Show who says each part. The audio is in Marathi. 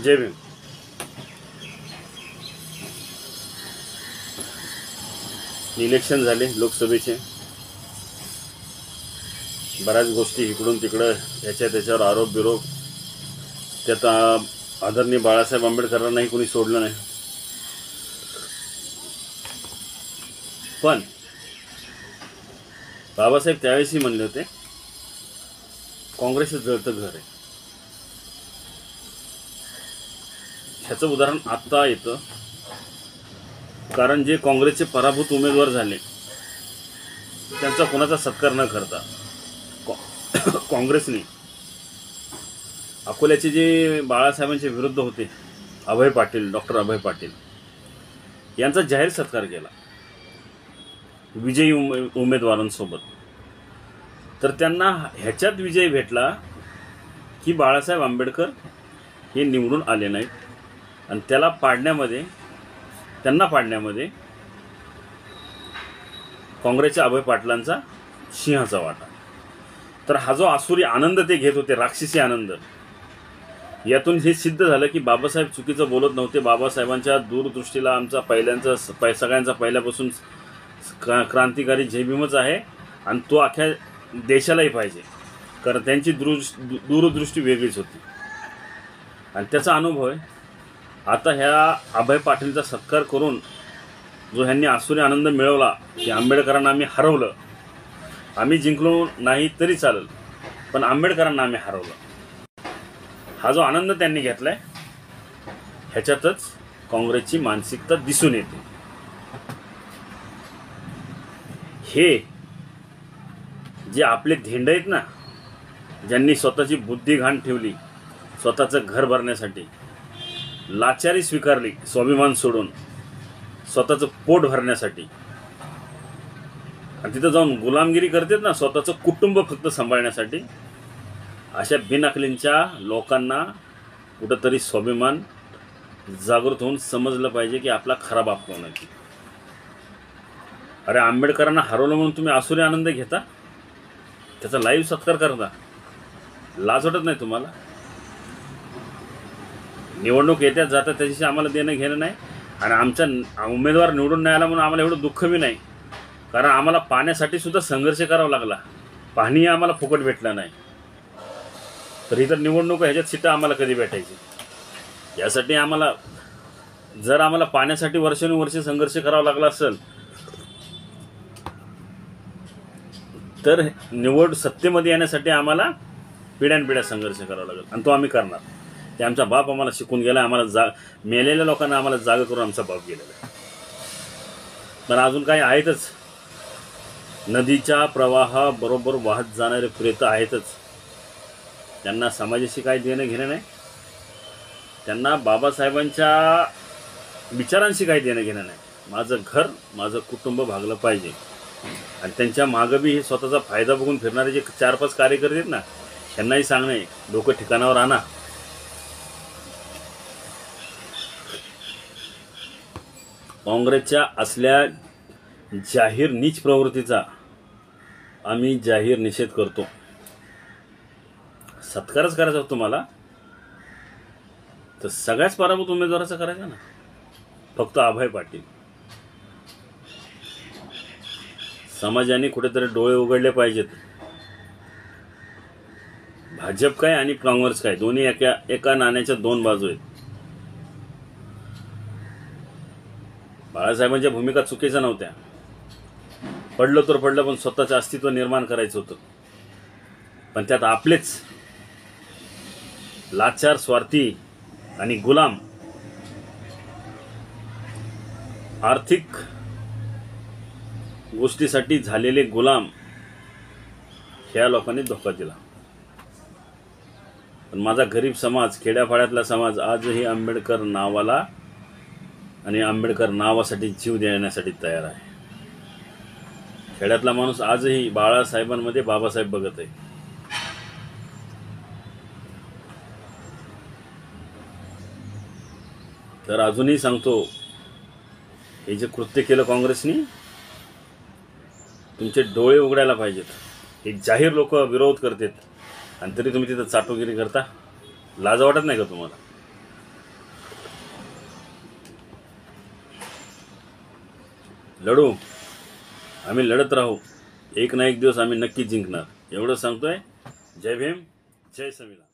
Speaker 1: जय भीम. इलेक्शन झाले लोकसभेचे. बऱ्याच गोष्टी इकडून तिकडं त्याच्यावर आरोप बिरोप. त्यात आदरणीय बाळासाहेब आंबेडकरांनाही कोणी सोडलं नाही. पण बाबासाहेब त्यावेळेसही म्हणले होते काँग्रेसचं जळतं घर आहे. ह्याचं उदाहरण आत्ता येतं, कारण जे काँग्रेसचे पराभूत उमेदवार झाले त्यांचा कोणाचा सत्कार न करता काँग्रेसने अकोल्याचे जे बाळासाहेबांच्या विरुद्ध होते अभय पाटील, डॉक्टर अभय पाटील यांचा जाहीर सत्कार केला विजयी उमेदवारांसोबत. तर त्यांना ह्याच्यात विजय भेटला की बाळासाहेब आंबेडकर हे निवडून आले नाहीत आणि त्यांना पाडण्यामध्ये काँग्रेसच्या अभय पाटलांचा सिंहाचा वाटा. तर हा जो आसुरी आनंद ते घेत होते, राक्षसी आनंद, यातून हे सिद्ध झालं की बाबासाहेब चुकीचं बोलत नव्हते. बाबासाहेबांच्या दूरदृष्टीला आमचा सगळ्यांचा पहिल्यापासून क्रांतिकारी जय भीमच आहे आणि तो अख्ख्या देशालाही पाहिजे, कारण त्यांची दूरदृष्टी वेगळीच होती. आणि त्याचा अनुभव आहे. आता ह्या अभय पाटीलचा सत्कार करून जो ह्यांनी आसुरी आनंद मिळवला की आंबेडकरांना आम्ही हरवलं, आम्ही जिंकलो नाही तरी चालेल पण आंबेडकरांना आम्ही हरवलं, हा जो आनंद त्यांनी घेतलाय ह्याच्यातच काँग्रेसची मानसिकता दिसून येते. हे जे आपले धेंड आहेत ना, ज्यांनी स्वतःची बुद्धी घाण ठेवली स्वतःचं घर भरण्यासाठी, लाचारी स्वीकारली स्वाभिमान सोडून स्वतःचं पोट भरण्यासाठी, आणि तिथं जाऊन गुलामगिरी करतात ना स्वतःचं कुटुंब फक्त सांभाळण्यासाठी, अशा बिनअकलींच्या लोकांना कुठंतरी स्वाभिमान जागृत होऊन समजलं पाहिजे की आपला खरा बाप कोण आहे. अरे आंबेडकरांना हरवलं म्हणून तुम्ही आसुरी आनंद घेता, त्याचा लाईव्ह सत्कार करता, लाज वाटत नाही तुम्हाला? निवडणूक येत्यात जातात त्याच्याशी आम्हाला देणं घेणं नाही, आणि आमचा उमेदवार निवडून नाही आला म्हणून आम्हाला एवढं दुःख बी नाही, कारण आम्हाला पाण्यासाठी सुद्धा संघर्ष करावा लागला, पाणी आम्हाला फुकट भेटलं नाही. तर ही तर निवडणूक ह्याच्यात सीटं आम्हाला कधी भेटायची? यासाठी जर आम्हाला पाण्यासाठी वर्षानुवर्ष संघर्ष करावा लागला असेल तर निवड सत्तेमध्ये येण्यासाठी आम्हाला पिढ्यानपिढ्या संघर्ष करावा लागेल, आणि तो आम्ही करणार. ते आमचा बाप आम्हाला शिकून गेला, आम्हाला मेलेल्या लोकांना आम्हाला जागा करून आमचा बाप गेलेला आहे. पण अजून काही आहेतच, नदीच्या प्रवाहाबरोबर वाहत जाणारे प्रेत आहेतच. त्यांना समाजाशी काही देणं घेणं नाही, त्यांना बाबासाहेबांच्या विचारांशी काही देणं घेणं नाही. माझं घर, माझं कुटुंब भागलं पाहिजे. आणि त्यांच्या मागं बी हे स्वतःचा फायदा बघून फिरणारे जे 4-5 कार्यकर्ते आहेत ना, त्यांनाही सांगणे डोकं ठिकाणावर आणा. काँग्रेसच्या असल्या जाहीर नीच प्रवृत्तीचा आम्ही जाहीर निषेध करतो. सत्कारच करायचा होता तुम्हाला तर सगळ्याच पराभूत उमेदवाराचा करायचा ना, फक्त अभय पाटील. समाजाने कुठेतरी डोळे उघडले पाहिजेत. भाजप काय आणि काँग्रेस काय, दोन्ही एका नाण्याच्या 2 बाजू आहेत. बाळासाहेबांच्या भूमिका चुकीच्या नव्हत्या, पडलं तर पडलं पण स्वतःचं अस्तित्व निर्माण करायचं होतं. पण त्यात आपलेच लाचार, स्वार्थी आणि गुलाम, आर्थिक गोष्टीसाठी झालेले गुलाम ह्या लोकांनी धोका दिला. पण माझा गरीब समाज, खेड्यापाड्यातला समाज आजही आंबेडकर नावाला आणि आंबेडकर नावासाठी जीव देण्यासाठी तयार आहे. खेड्यातला माणूस आजही बाळासाहेबांमध्ये बाबासाहेब बघत आहे. तर अजूनही सांगतो, हे जे कृत्य केलं काँग्रेसनी, तुमचे डोळे उघडायला पाहिजेत. हे जाहीर लोक विरोध करतात आणि तरी तुम्ही तिथं चाटोगिरी करता. लाज वाटत नाही का तुम्हाला? लढू, आम्ही लढत राहू, एक ना एक दिवस आम्ही नक्की जिंकणार, एवढं सांगतोय. जय भीम, जय संविधान.